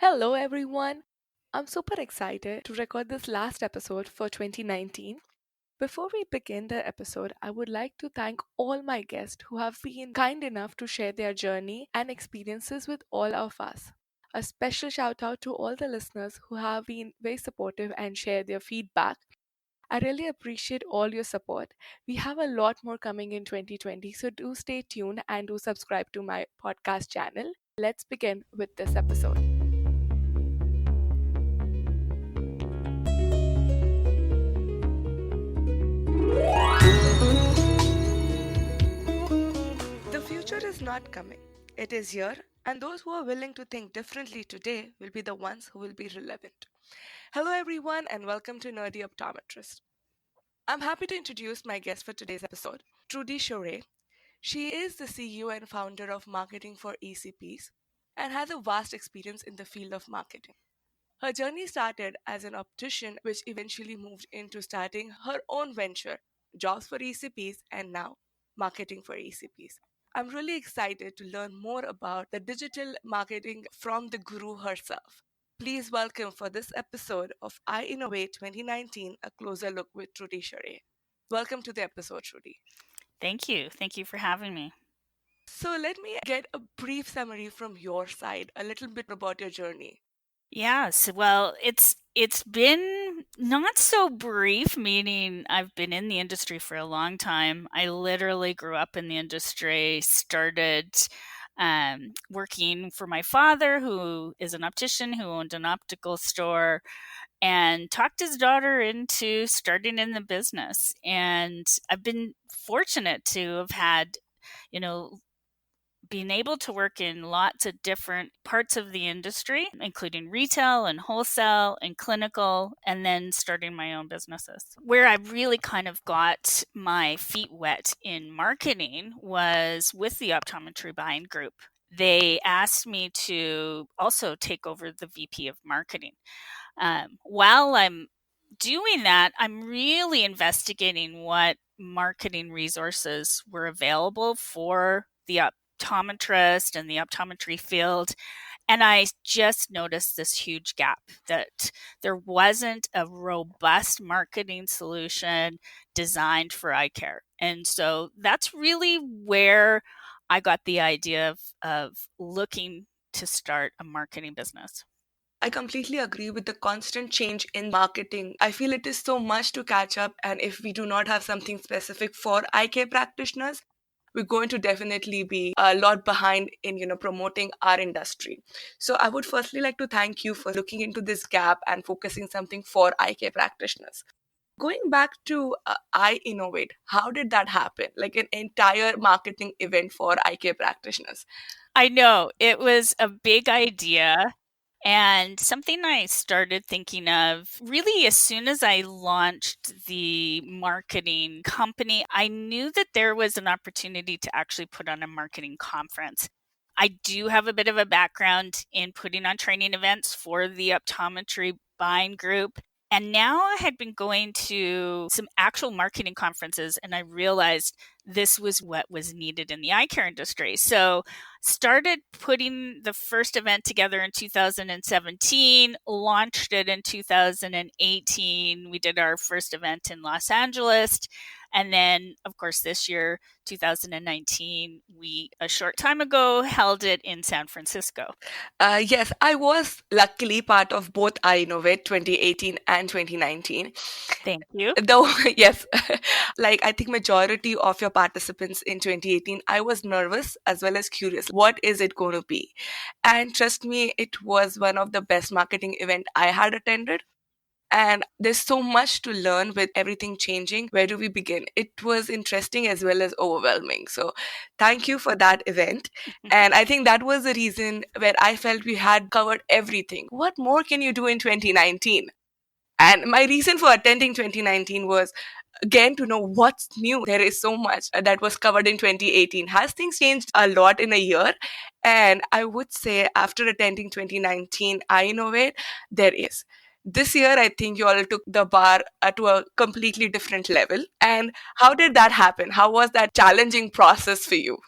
Hello, everyone. I'm super excited to record this last episode for 2019. Before we begin the episode, I would like to thank all my guests who have been kind enough to share their journey and experiences with all of us. A special shout out to all the listeners who have been very supportive and share their feedback. I really appreciate all your support. We have a lot more coming in 2020, so do stay tuned and do subscribe to my podcast channel. Let's begin with this episode. The future is not coming, it is here, and those who are willing to think differently today will be the ones who will be relevant. Hello, everyone, and welcome to Nerdy Optometrist. I'm happy to introduce my guest for today's episode, Trudi Charest. She is the CEO and founder of Marketing for ECPs and has a vast experience in the field of marketing. Her journey started as an optician, which eventually moved into starting her own venture, Jobs for ECPs, and now Marketing for ECPs. I'm really excited to learn more about the digital marketing from the guru herself. Please welcome for this episode of EyeInnovate 2019 a closer look with Trudi Charest. Welcome to the episode, Trudi. Thank you. Thank you for having me. So let me get a brief summary from your side, a little bit about your journey. Yes, well, it's been not so brief, meaning I've been in the industry for a long time. I literally grew up in the industry, started working for my father, who is an optician who owned an optical store, and talked his daughter into starting in the business. And I've been fortunate to have had, you know, being able to work in lots of different parts of the industry, including retail and wholesale and clinical, and then starting my own businesses. Where I really kind of got my feet wet in marketing was with the optometry buying group. They asked me to also take over the VP of marketing. While I'm doing that, I'm really investigating what marketing resources were available for the optometrist and the optometry field. And I just noticed this huge gap that there wasn't a robust marketing solution designed for eye care. And so that's really where I got the idea of looking to start a marketing business. I completely agree with the constant change in marketing. I feel it is so much to catch up, and if we do not have something specific for eye care practitioners, we're going to definitely be a lot behind in promoting our industry. So I would firstly like to thank you for looking into this gap and focusing something for eye care practitioners. Going back to I Innovate, how did that happen? Like an entire marketing event for eye care practitioners. I know it was a big idea. And something I started thinking of really as soon as I launched the marketing company, I knew that there was an opportunity to actually put on a marketing conference. I do have a bit of a background in putting on training events for the optometry buying group. And now I had been going to some actual marketing conferences, and I realized this was what was needed in the eye care industry. So started putting the first event together in 2017, launched it in 2018. We did our first event in Los Angeles. And then, of course, this year, 2019, we, a short time ago, held it in San Francisco. Yes, I was luckily part of both iInnovate 2018 and 2019. Thank you. Though, yes, like I think majority of your participants in 2018, I was nervous as well as curious. What is it going to be? And trust me, it was one of the best marketing event I had attended. And there's so much to learn with everything changing. Where do we begin? It was interesting as well as overwhelming. So, thank you for that event. And I think that was the reason where I felt we had covered everything. What more can you do in 2019? And my reason for attending 2019 was again to know what's new. There is so much that was covered in 2018. Has things changed a lot in a year? And I would say after attending 2019, I innovate, there is. This year, I think you all took the bar to a completely different level. And how did that happen? How was that challenging process for you?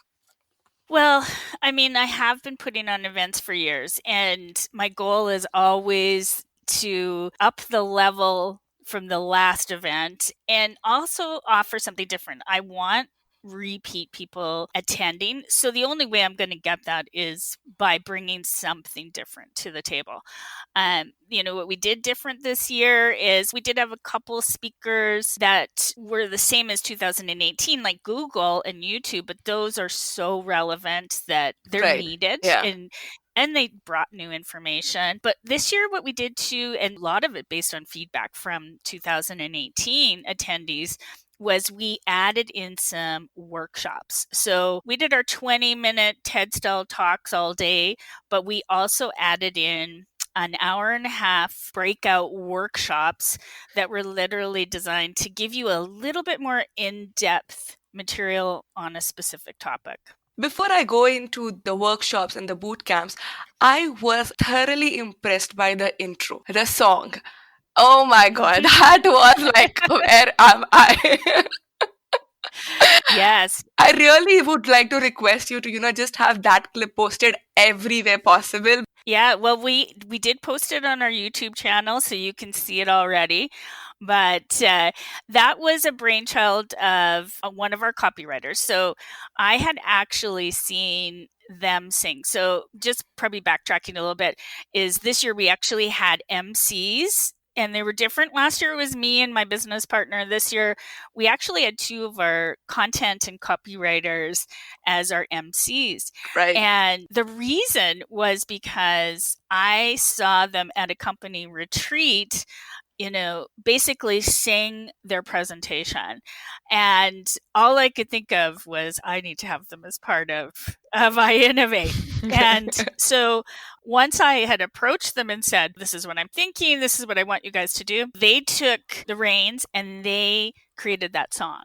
Well, I mean, I have been putting on events for years, and my goal is always to up the level from the last event and also offer something different. I want repeat people attending. So the only way I'm going to get that is by bringing something different to the table. What we did different this year is we did have a couple speakers that were the same as 2018, like Google and YouTube, but those are so relevant that they're Right. needed Yeah. and they brought new information. But this year, what we did too, and a lot of it based on feedback from 2018 attendees, was we added in some workshops. So we did our 20-minute TED style talks all day, but we also added in an hour and a half breakout workshops that were literally designed to give you a little bit more in-depth material on a specific topic. Before I go into the workshops and the boot camps, I was thoroughly impressed by the intro, the song. Oh my god, that was like, where am I? Yes. I really would like to request you to, just have that clip posted everywhere possible. Yeah, well, we did post it on our YouTube channel, so you can see it already. But that was a brainchild of one of our copywriters. So I had actually seen them sing. So just probably backtracking a little bit, is this year we actually had MCs. And they were different. Last year it was me and my business partner. This year we actually had two of our content and copywriters as our MCs. Right. And the reason was because I saw them at a company retreat, basically sing their presentation. And all I could think of was, I need to have them as part of EyeInnovate. And so once I had approached them and said, this is what I'm thinking, this is what I want you guys to do, they took the reins and they created that song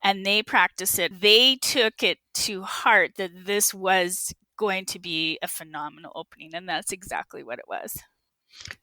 and they practiced it. They took it to heart that this was going to be a phenomenal opening. And that's exactly what it was.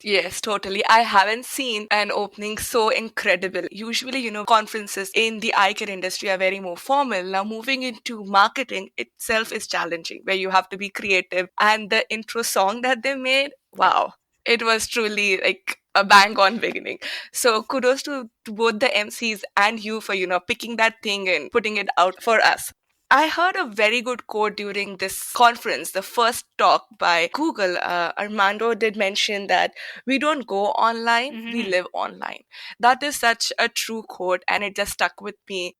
Yes, totally. I haven't seen an opening so incredible. Usually, conferences in the eye care industry are very more formal. Now, moving into marketing itself is challenging, where you have to be creative. And the intro song that they made, wow, it was truly like a bang on beginning. So kudos to both the MCs and you for, picking that thing and putting it out for us. I heard a very good quote during this conference, the first talk by Google. Armando did mention that we don't go online, we live online. That is such a true quote, and it just stuck with me.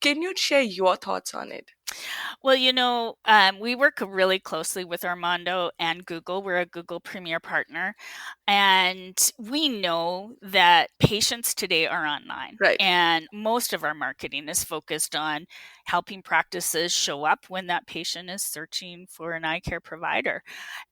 Can you share your thoughts on it? Well, we work really closely with Armando and Google. We're a Google Premier partner. And we know that patients today are online. Right. And most of our marketing is focused on helping practices show up when that patient is searching for an eye care provider.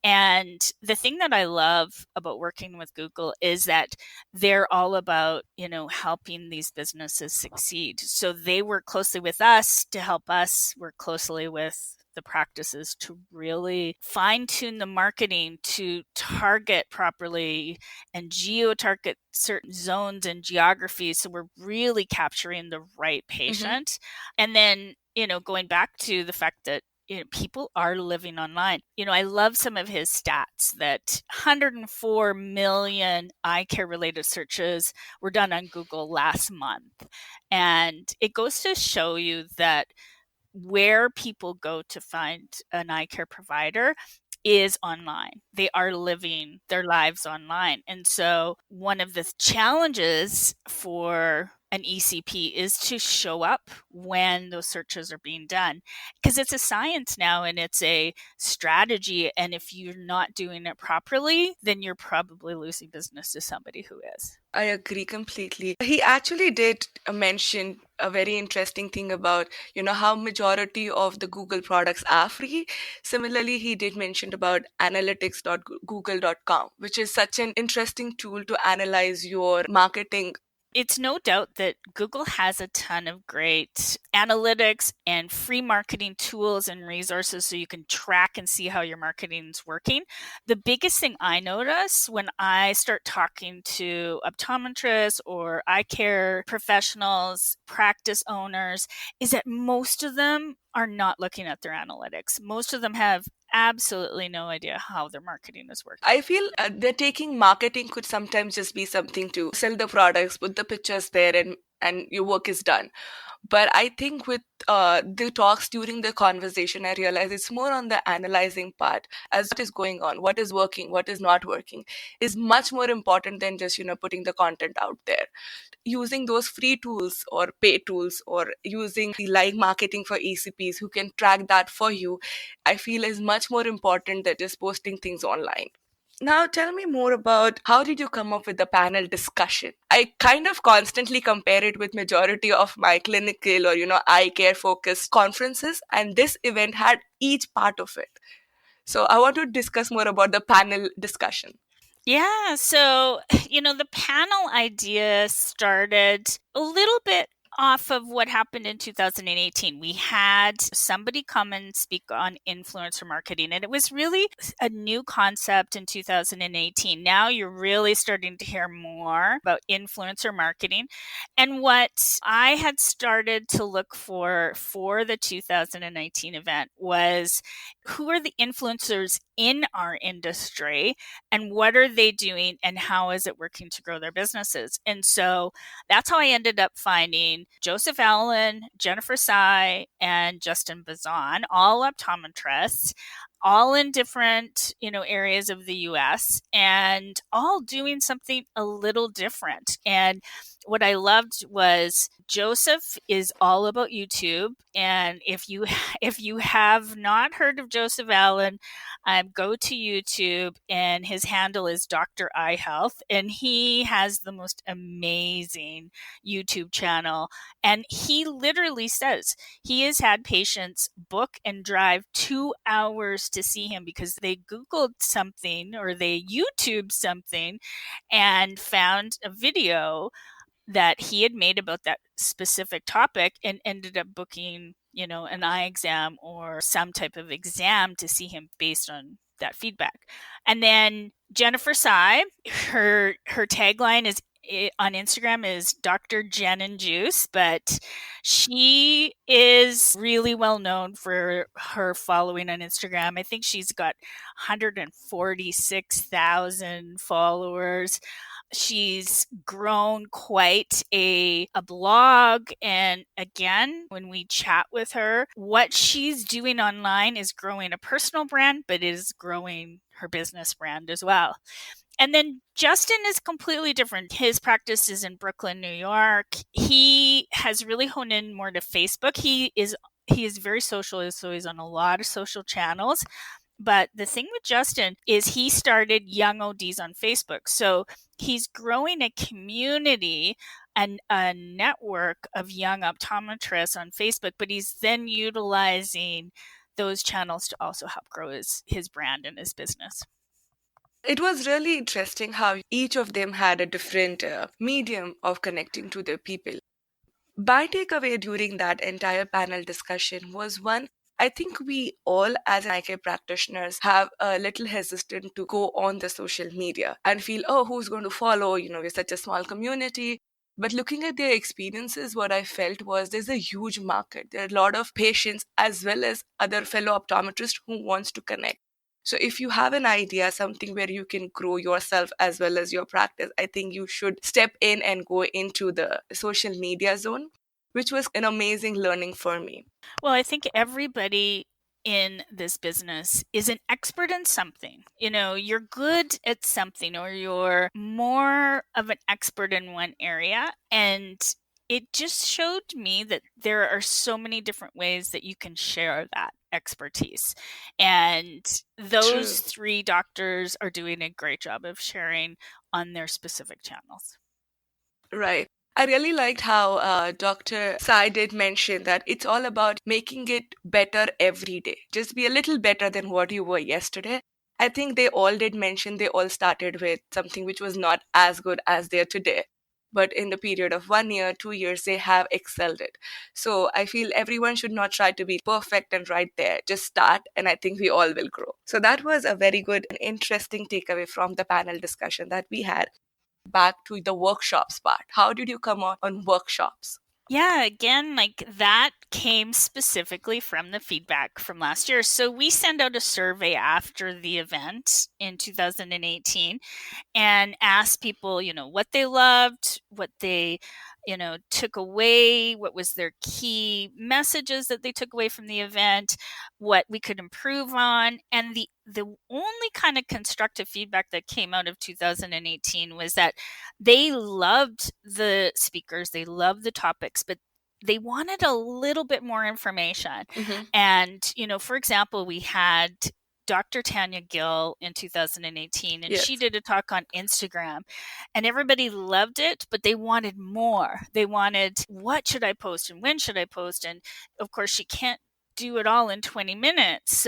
And the thing that I love about working with Google is that they're all about, helping these businesses succeed. So they work closely with us to help us work closely with the practices to really fine tune the marketing to target properly and geo target certain zones and geographies. So we're really capturing the right patient. And then, going back to the fact that people are living online. I love some of his stats that 104 million eye care related searches were done on Google last month. And it goes to show you that where people go to find an eye care provider is online. They are living their lives online. And so one of the challenges for an ECP is to show up when those searches are being done, because it's a science now and it's a strategy. And if you're not doing it properly, then you're probably losing business to somebody who is. I agree completely. He actually did mention a very interesting thing about, how majority of the Google products are free. Similarly, he did mention about analytics.google.com, which is such an interesting tool to analyze your marketing It's no doubt that Google has a ton of great analytics and free marketing tools and resources so you can track and see how your marketing is working. The biggest thing I notice when I start talking to optometrists or eye care professionals, practice owners, is that most of them are not looking at their analytics. Most of them have absolutely no idea how their marketing is working. I feel they're taking marketing could sometimes just be something to sell the products, put the pictures there, and your work is done. But I think with the talks during the conversation, I realize it's more on the analyzing part as what is going on, what is working, what is not working, is much more important than just putting the content out there. Using those free tools or pay tools or using the like marketing for ECPs who can track that for you, I feel is much more important than just posting things online. Now, tell me more about how did you come up with the panel discussion? I kind of constantly compare it with majority of my clinical or eye care focused conferences, and this event had each part of it. So I want to discuss more about the panel discussion. Yeah, so, the panel idea started a little bit off of what happened in 2018. We had somebody come and speak on influencer marketing, and it was really a new concept in 2018. Now you're really starting to hear more about influencer marketing. And what I had started to look for the 2019 event was who are the influencers in our industry and what are they doing and how is it working to grow their businesses. And so that's how I ended up finding Joseph Allen, Jennifer Tsai, and Justin Bazan, all optometrists, all in different areas of the US, and all doing something a little different. And what I loved was Joseph is all about YouTube, and if you have not heard of Joseph Allen, go to YouTube, and his handle is Dr. Eye Health, and he has the most amazing YouTube channel. And he literally says he has had patients book and drive 2 hours to see him because they Googled something or they YouTubed something and found a video that he had made about that specific topic and ended up booking, an eye exam or some type of exam to see him based on that feedback. And then Jennifer Tsai, her tagline is on Instagram is Dr. Jen and Juice, but she is really well known for her following on Instagram. I think she's got 146,000 followers. She's grown quite a blog. And again, when we chat with her, what she's doing online is growing a personal brand, but is growing her business brand as well. And then Justin is completely different. His practice is in Brooklyn, New York. He has really honed in more to Facebook. He is very social, so he's on a lot of social channels. But the thing with Justin is he started Young ODs on Facebook. So he's growing a community and a network of young optometrists on Facebook, but he's then utilizing those channels to also help grow his brand and his business. It was really interesting how each of them had a different medium of connecting to their people. My takeaway during that entire panel discussion was one, I think we all, as eye care practitioners, have a little hesitant to go on the social media and feel, oh, who's going to follow? We're such a small community. But looking at their experiences, what I felt was there's a huge market. There are a lot of patients as well as other fellow optometrists who wants to connect. So if you have an idea, something where you can grow yourself as well as your practice, I think you should step in and go into the social media zone, which was an amazing learning for me. Well, I think everybody in this business is an expert in something. You're good at something or you're more of an expert in one area. And it just showed me that there are so many different ways that you can share that expertise. And True. those three doctors are doing a great job of sharing on their specific channels. Right. I really liked how Dr. Sai did mention that it's all about making it better every day. Just be a little better than what you were yesterday. I think they all did mention they all started with something which was not as good as they are today. but in the period of 1 year, 2 years, they have excelled it. So I feel everyone should not try to be perfect and right there. Just start, and I think we all will grow. So that was a very good and interesting takeaway from the panel discussion that we had. Back to the workshops part. How did you come on workshops? Yeah, again, like that came specifically from the feedback from last year. So we send out a survey after the event in 2018 and ask people, what they loved, what they, took away, what was their key messages that they took away from the event, what we could improve on. And the only kind of constructive feedback that came out of 2018 was that they loved the speakers, they loved the topics, but they wanted a little bit more information. Mm-hmm. And, for example, we had Dr. Tanya Gill in 2018, and she Yes. did a talk on Instagram, and everybody loved it, but they wanted more. They wanted, what should I post and when should I post? And of course, she can't do it all in 20 minutes.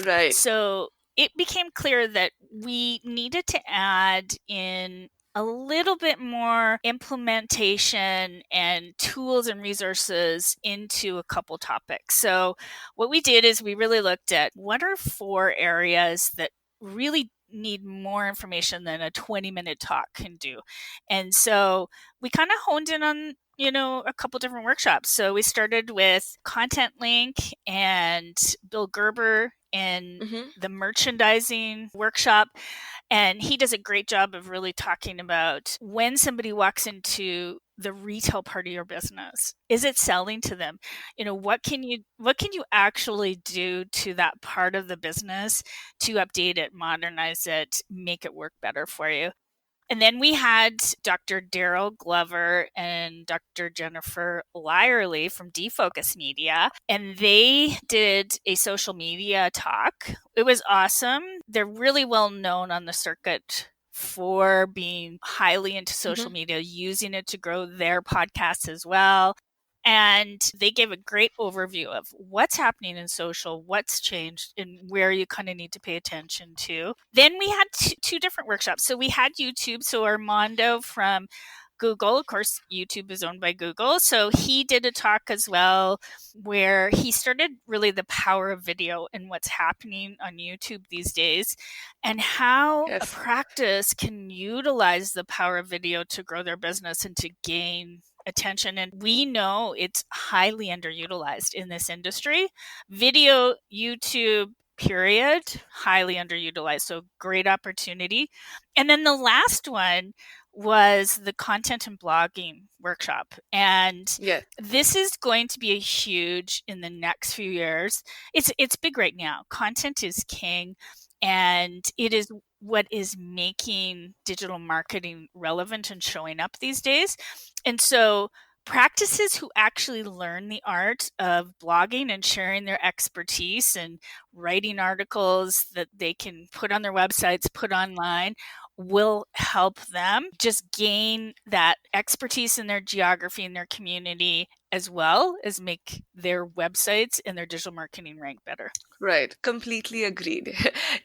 Right. So it became clear that we needed to add in a little bit more implementation and tools and resources into a couple topics. So what we did is we really looked at what are 4 areas that really need more information than a 20-minute talk can do. And so we kind of honed in on a couple different workshops. So we started with Content Link and Bill Gerber in Mm-hmm. the merchandising workshop. And he does a great job of really talking about when somebody walks into the retail part of your business, is it selling to them? What can you actually do to that part of the business to update it, modernize it, make it work better for you? And then we had Dr. Daryl Glover and Dr. Jennifer Lyerly from Defocus Media, and they did a social media talk. It was awesome. They're really well known on the circuit for being highly into social Mm-hmm. media, using it to grow their podcasts as well. And they gave a great overview of what's happening in social, what's changed, and where you kind of need to pay attention to. Then we had two different workshops. So we had YouTube. So Armando from Google, of course, YouTube is owned by Google. So he did a talk as well where he started really the power of video and what's happening on YouTube these days and how a Yes. practice can utilize the power of video to grow their business and to gain attention. And we know it's highly underutilized in this industry. Video, YouTube, period, highly underutilized. So great opportunity. And then the last one was the content and blogging workshop. And Yes. this is going to be a huge in the next few years. It's big right now. Content is king, and it is what is making digital marketing relevant and showing up these days. And so practices who actually learn the art of blogging and sharing their expertise and writing articles that they can put on their websites, put online, will help them just gain that expertise in their geography and their community, as well as make their websites and their digital marketing rank better. Right, completely agreed.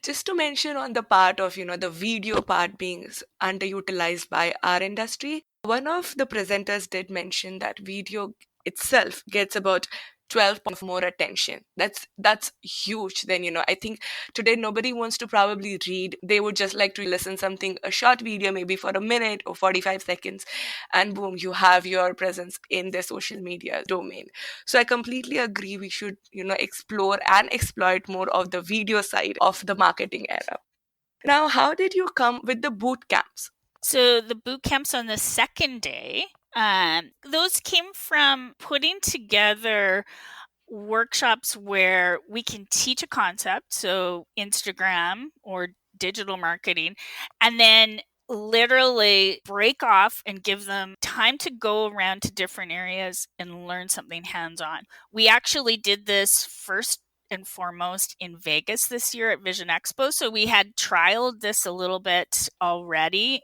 Just to mention on the part of, the video part being underutilized by our industry, one of the presenters did mention that video itself gets about 12 more attention. That's huge. Then, I think today nobody wants to probably read. They would just like to listen something, a short video, maybe for a minute or 45 seconds, and boom, you have your presence in the social media domain. So I completely agree. We should, explore and exploit more of the video side of the marketing era. Now, how did you come with the boot camps? So the boot camps on the second day, those came from putting together workshops where we can teach a concept, so Instagram or digital marketing, and then literally break off and give them time to go around to different areas and learn something hands-on. We actually did this first and foremost in Vegas this year at Vision Expo. So we had trialed this a little bit already,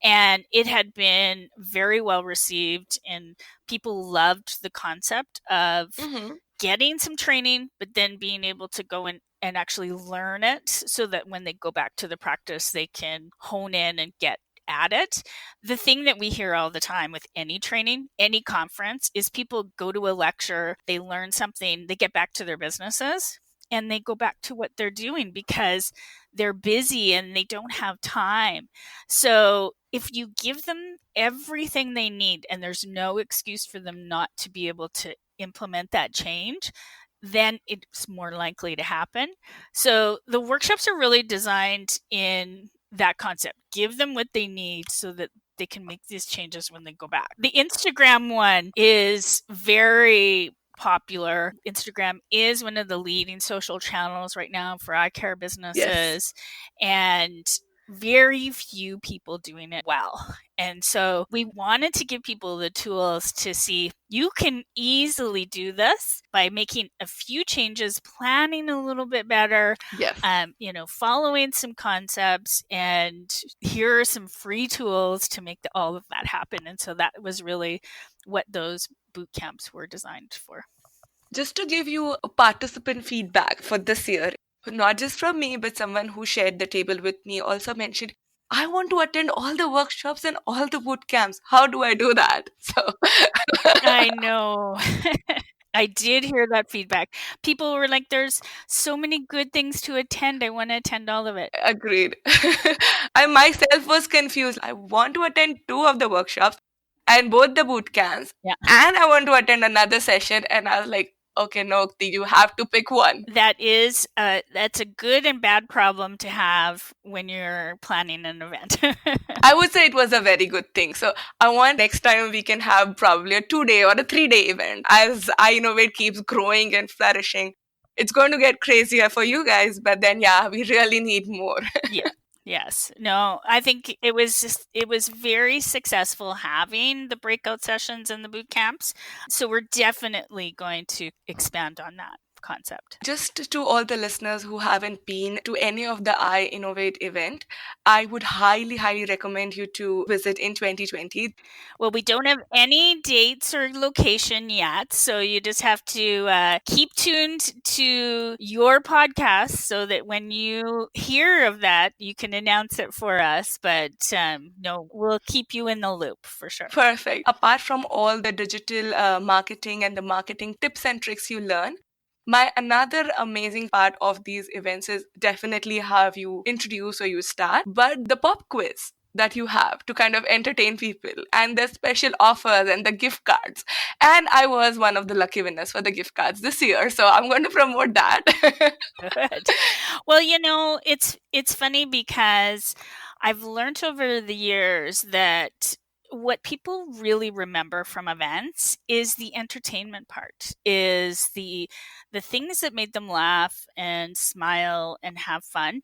and it had been very well received, and people loved the concept of Mm-hmm. getting some training, but then being able to go in and actually learn it so that when they go back to the practice, they can hone in and get at it. The thing that we hear all the time with any training, any conference, is people go to a lecture, they learn something, they get back to their businesses, and they go back to what they're doing because they're busy and they don't have time. So if you give them everything they need and there's no excuse for them not to be able to implement that change, then it's more likely to happen. So the workshops are really designed in that concept. Give them what they need so that they can make these changes when they go back. The Instagram one is very popular. Instagram is one of the leading social channels right now for eye care businesses. Yes. And very few people doing it well. And so we wanted to give people the tools to see you can easily do this by making a few changes, planning a little bit better, Yes. Following some concepts, and here are some free tools to make all of that happen. And so that was really what those boot camps were designed for. Just to give you a participant feedback for this year, not just from me, but someone who shared the table with me also mentioned, I want to attend all the workshops and all the boot camps. How do I do that? So I know. I did hear that feedback. People were like, there's so many good things to attend. I want to attend all of it. agreed. I myself was confused. I want to attend two of the workshops and both the boot camps, Yeah. and I want to attend another session. And I was like, okay, no, you have to pick one. That's a good and bad problem to have when you're planning an event. I would say it was a very good thing. So I want next time we can have probably a 2-day or a 3-day event. As EyeInnovate keeps growing and flourishing, it's going to get crazier for you guys, but then yeah, we really need more. Yeah. Yes. No, I think it was very successful having the breakout sessions and the boot camps. So we're definitely going to expand on that concept. Just to all the listeners who haven't been to any of the EyeInnovate event, I would highly, highly recommend you to visit in 2020. Well, we don't have any dates or location yet, so you just have to keep tuned to your podcast so that when you hear of that, you can announce it for us. But no, we'll keep you in the loop for sure. Perfect. Apart from all the digital marketing and the marketing tips and tricks you learn, my another amazing part of these events is definitely how you introduce or you start, but the pop quiz that you have to kind of entertain people and the special offers and the gift cards. And I was one of the lucky winners for the gift cards this year, so I'm going to promote that. Good. Well, it's funny because I've learned over the years that what people really remember from events is the entertainment part, is the things that made them laugh and smile and have fun.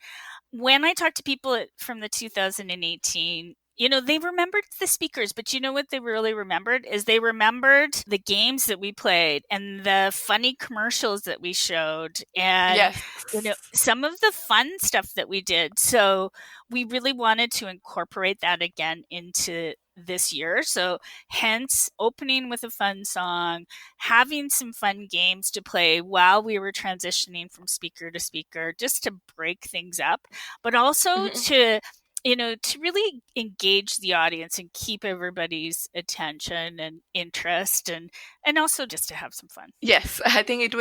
When I talk to people from the 2018, they remembered the speakers, but you know what they really remembered is they remembered the games that we played and the funny commercials that we showed and Yes. some of the fun stuff that we did. So we really wanted to incorporate that again into this year. So hence opening with a fun song, having some fun games to play while we were transitioning from speaker to speaker, just to break things up, but also to really engage the audience and keep everybody's attention and interest, and also just to have some fun. Yes, I think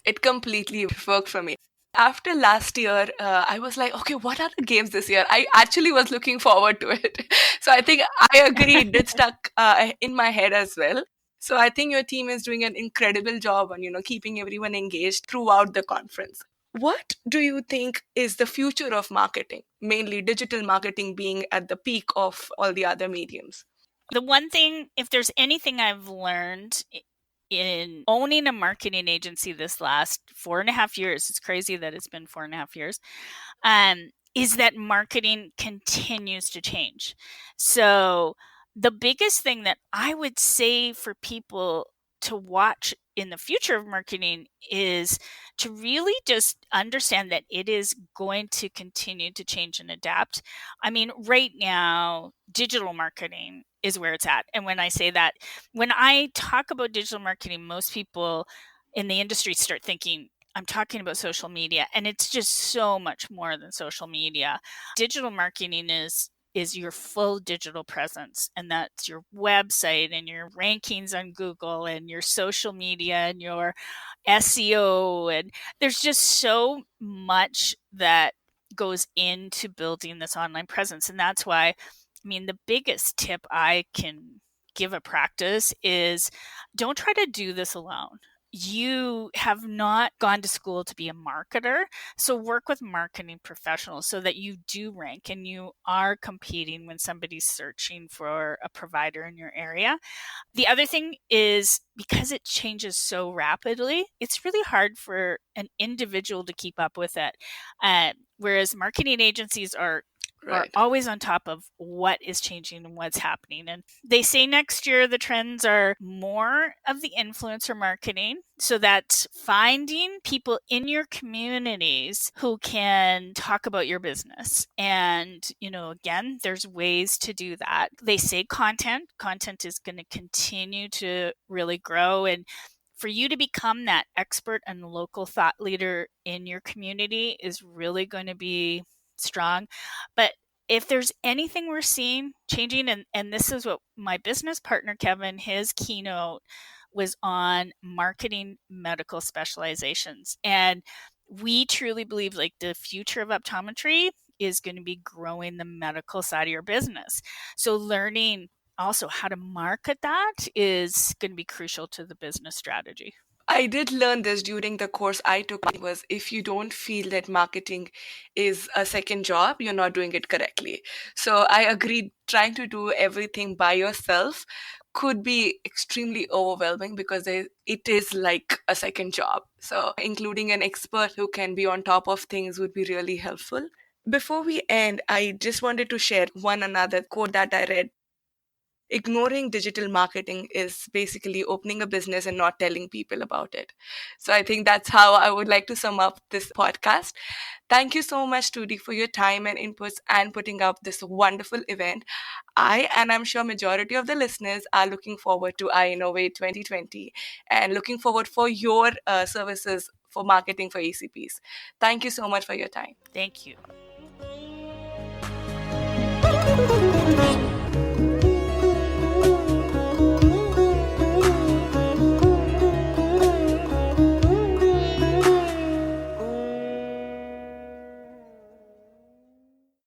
it completely worked for me. After last year, I was like, okay, what are the games this year? I actually was looking forward to it. So I think I agree, it did stuck in my head as well. So I think your team is doing an incredible job on, keeping everyone engaged throughout the conference. What do you think is the future of marketing, mainly digital marketing being at the peak of all the other mediums? The one thing, if there's anything I've learned in owning a marketing agency this last 4.5 years, it's crazy that it's been 4.5 years, is that marketing continues to change. So the biggest thing that I would say for people to watch in the future of marketing is to really just understand that it is going to continue to change and adapt. I mean, right now, digital marketing is where it's at. And when I say that, when I talk about digital marketing, most people in the industry start thinking, I'm talking about social media, and it's just so much more than social media. Digital marketing is is your full digital presence. And that's your website and your rankings on Google and your social media and your SEO. And there's just so much that goes into building this online presence. And that's why, I mean, the biggest tip I can give a practice is don't try to do this alone. You have not gone to school to be a marketer. So work with marketing professionals so that you do rank and you are competing when somebody's searching for a provider in your area. The other thing is because it changes so rapidly, it's really hard for an individual to keep up with it. Whereas marketing agencies are Right. always on top of what is changing and what's happening. And they say next year the trends are more of the influencer marketing. So that's finding people in your communities who can talk about your business. And, again, there's ways to do that. They say content is going to continue to really grow. And for you to become that expert and local thought leader in your community is really going to be strong. But if there's anything we're seeing changing, and this is what my business partner, Kevin, his keynote was on marketing medical specializations. And we truly believe like the future of optometry is going to be growing the medical side of your business. So learning also how to market that is going to be crucial to the business strategy. I did learn this during the course I took was if you don't feel that marketing is a second job, you're not doing it correctly. So I agree trying to do everything by yourself could be extremely overwhelming because it is like a second job. So including an expert who can be on top of things would be really helpful. Before we end, I just wanted to share one another quote that I read. Ignoring digital marketing is basically opening a business and not telling people about it. So I think that's how I would like to sum up this podcast. Thank you so much, Trudi, for your time and inputs and putting up this wonderful event. And I'm sure majority of the listeners are looking forward to EyeInnovate 2020 and looking forward for your services for marketing for ACPs. Thank you so much for your time. Thank you.